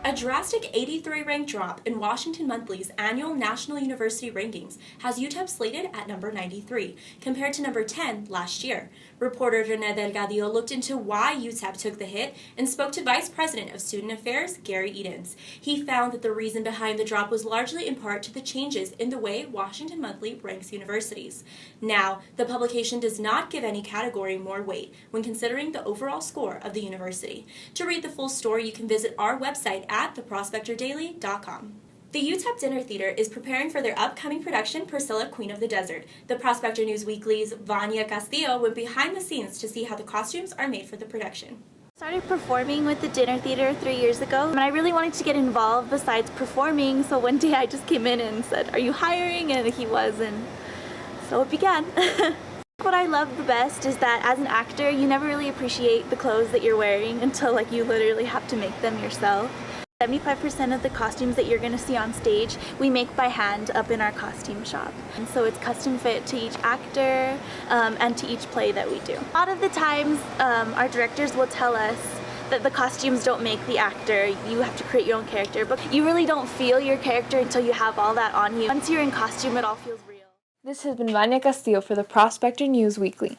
A drastic 83-rank drop in Washington Monthly's annual National University Rankings has UTEP slated at number 93, compared to number 10 last year. Reporter René Delgadillo looked into why UTEP took the hit and spoke to Vice President of Student Affairs, Gary Edens. He found that the reason behind the drop was largely in part to the changes in the way Washington Monthly ranks universities. Now, the publication does not give any category more weight when considering the overall score of the university. To read the full story, you can visit our website at theprospectordaily.com. The UTEP Dinner Theater is preparing for their upcoming production, Priscilla, Queen of the Desert. The Prospector News Weekly's Vania Castillo went behind the scenes to see how the costumes are made for the production. I started performing with the Dinner Theater 3 years ago, and I really wanted to get involved besides performing, so one day I just came in and said, "Are you hiring?" And he was, and so it began. What I love the best is that as an actor, you never really appreciate the clothes that you're wearing until you literally have to make them yourself. 75% of the costumes that you're going to see on stage, we make by hand up in our costume shop. And so it's custom fit to each actor and to each play that we do. A lot of the times, our directors will tell us that the costumes don't make the actor, you have to create your own character, but you really don't feel your character until you have all that on you. Once you're in costume, it all feels real. This has been Vania Castillo for the Prospector News Weekly.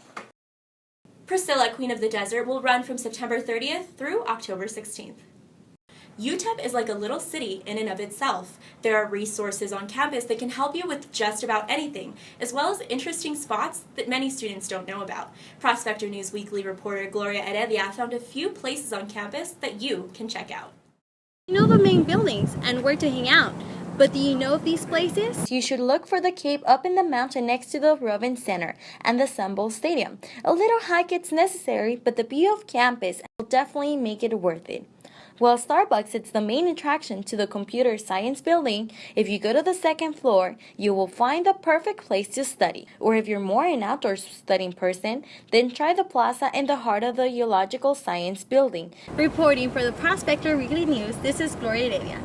Priscilla, Queen of the Desert will run from September 30th through October 16th. UTEP is like a little city in and of itself. There are resources on campus that can help you with just about anything, as well as interesting spots that many students don't know about. Prospector News Weekly reporter Gloria Heredia found a few places on campus that you can check out. You know the main buildings and where to hang out, but do you know of these places? You should look for the cave up in the mountain next to the Robin Center and the Sun Bowl Stadium. A little hike is necessary, but the view of campus will definitely make it worth it. While Starbucks is the main attraction to the Computer Science Building, if you go to the second floor, you will find the perfect place to study. Or if you're more an outdoor studying person, then try the plaza in the heart of the Geological Science Building. Reporting for the Prospector Weekly News, this is Gloria Heredia.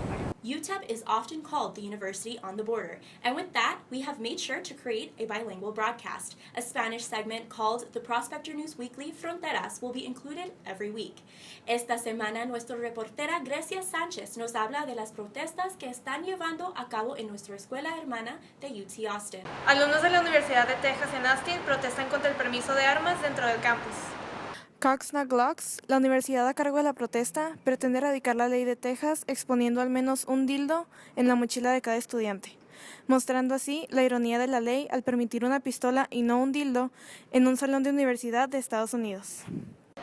UTEP is often called the University on the Border, and with that, we have made sure to create a bilingual broadcast. A Spanish segment called the Prospector News Weekly Fronteras will be included every week. Esta semana, nuestra reportera Grecia Sánchez nos habla de las protestas que están llevando a cabo en nuestra escuela hermana de UT Austin. Alumnos de la Universidad de Texas en Austin protestan contra el permiso de armas dentro del campus. Coxna Glocks, la universidad a cargo de la protesta, pretende erradicar la ley de Texas exponiendo al menos un dildo en la mochila de cada estudiante, mostrando así la ironía de la ley al permitir una pistola y no un dildo en un salón de universidad de Estados Unidos.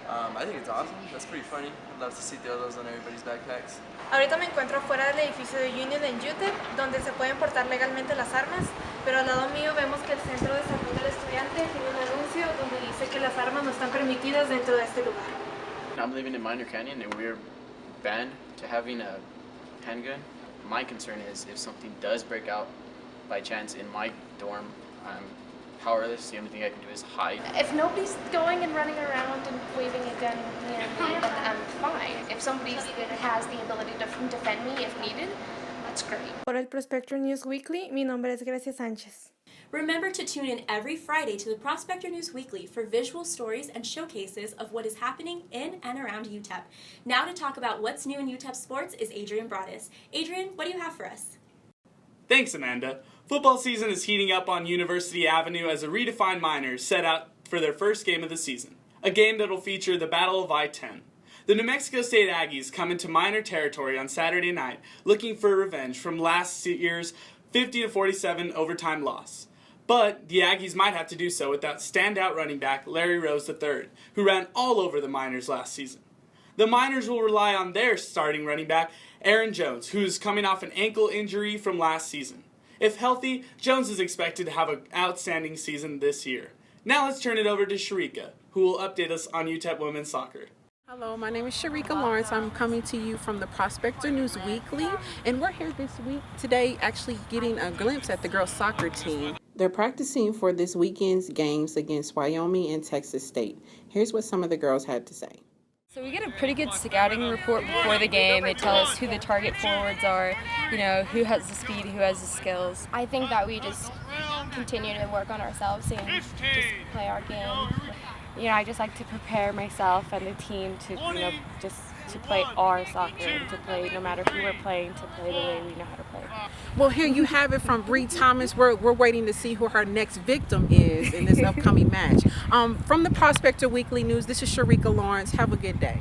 I think it's awesome. That's pretty funny. I'd love to see dildos on everybody's backpacks. Ahorita me encuentro fuera del edificio de Union en UTEP, donde se pueden portar legalmente las armas, pero al lado mío vemos que el Centro de Salud del Estudiante tiene un anuncio donde dice que las armas no están permitidas dentro de este lugar. I'm living in Minor Canyon and we're banned to having a handgun. My concern is if something does break out by chance in my dorm, I'm powerless. The only thing I can do is hide. If nobody's going and running around and waving a gun near me, then I'm fine. If somebody has the ability to defend me if needed, that's great. Por el Prospector News Weekly, mi nombre es Grecia Sánchez. Remember to tune in every Friday to the Prospector News Weekly for visual stories and showcases of what is happening in and around UTEP. Now to talk about what's new in UTEP sports is Adrian Broadus. Adrian, what do you have for us? Thanks, Amanda. Football season is heating up on University Avenue as the redefined Miners set out for their first game of the season, a game that will feature the Battle of I-10. The New Mexico State Aggies come into Miner territory on Saturday night looking for revenge from last year's 50-47 overtime loss. But the Aggies might have to do so without standout running back Larry Rose III, who ran all over the Miners last season. The Miners will rely on their starting running back, Aaron Jones, who is coming off an ankle injury from last season. If healthy, Jones is expected to have an outstanding season this year. Now let's turn it over to Sharika, who will update us on UTEP women's soccer. Hello, my name is Sharika Lawrence. I'm coming to you from the Prospector News Weekly, and we're here this week today actually getting a glimpse at the girls' soccer team. They're practicing for this weekend's games against Wyoming and Texas State. Here's what some of the girls had to say. So we get a pretty good scouting report before the game. They tell us who the target forwards are, who has the speed, who has the skills. I think that we just continue to work on ourselves and just play our game. I just like to prepare myself and the team to, just to play our soccer and to play, no matter who we're playing, to play the way we know how to play. Well, here you have it from Bree Thomas. We're waiting to see who her next victim is in this upcoming match. From the Prospector Weekly News, this is Sharika Lawrence. Have a good day.